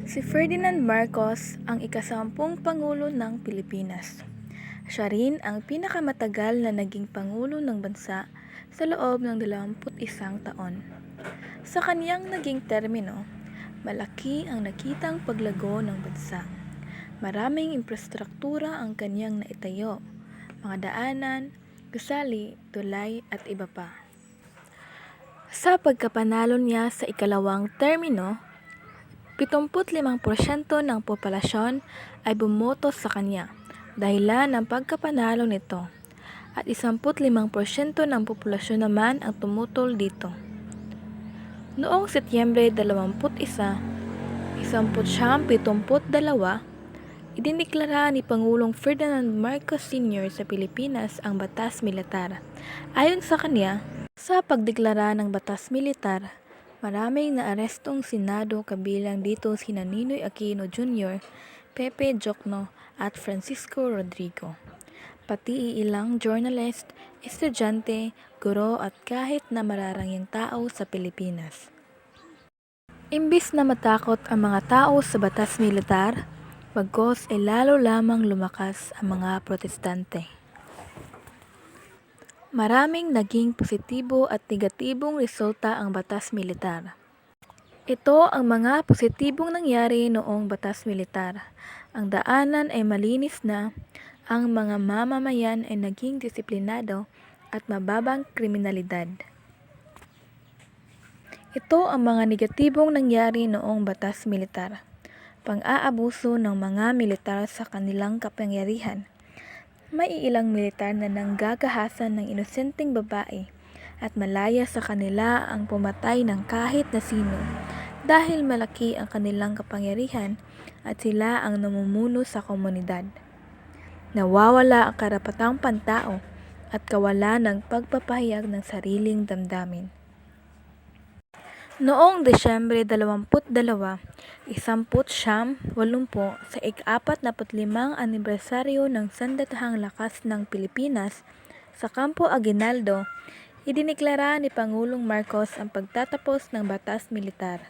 Si Ferdinand Marcos ang ika-10 Pangulo ng Pilipinas. Siya rin ang pinakamatagal na naging Pangulo ng bansa sa loob ng 21 taon. Sa kaniyang naging termino, malaki ang nakitang paglago ng bansa. Maraming infrastruktura ang kaniyang naitayo, mga daanan, gusali, tulay at iba pa. Sa pagkapanalo niya sa ikalawang termino, 75% ng populasyon ay bumoto sa kanya dahilan ng pagkapanalo nito at 15% ng populasyon naman ang tumutol dito. Noong Setyembre 21, 1972, idiniklara ni Pangulong Ferdinand Marcos Sr. sa Pilipinas ang Batas Militar. Ayon sa kanya, sa pagdeklara ng Batas Militar, maraming naarestong Senado kabilang dito sina Ninoy Aquino Jr., Pepe Jocno at Francisco Rodrigo. Pati ilang journalist, estudyante, guro at kahit na mararangyang tao sa Pilipinas. Imbis na matakot ang mga tao sa Batas Militar, bagkus ay lalo lamang lumakas ang mga protestante. Maraming naging positibo at negatibong resulta ang Batas Militar. Ito ang mga positibong nangyari noong Batas Militar. Ang daanan ay malinis na, ang mga mamamayan ay naging disiplinado at mababang kriminalidad. Ito ang mga negatibong nangyari noong Batas Militar. Pang-aabuso ng mga militar sa kanilang kapangyarihan. May ilang militar na nanggagahasan ng inosenteng babae at malaya sa kanila ang pumatay ng kahit na sino dahil malaki ang kanilang kapangyarihan at sila ang namumuno sa komunidad. Nawawala ang karapatang pantao at kawalan ng pagpapahayag ng sariling damdamin. Noong Desyembre 22, 1980 sa ika-45 anibersaryo ng Sandatahang Lakas ng Pilipinas sa Campo Aguinaldo, idiniklara ni Pangulong Marcos ang pagtatapos ng Batas Militar.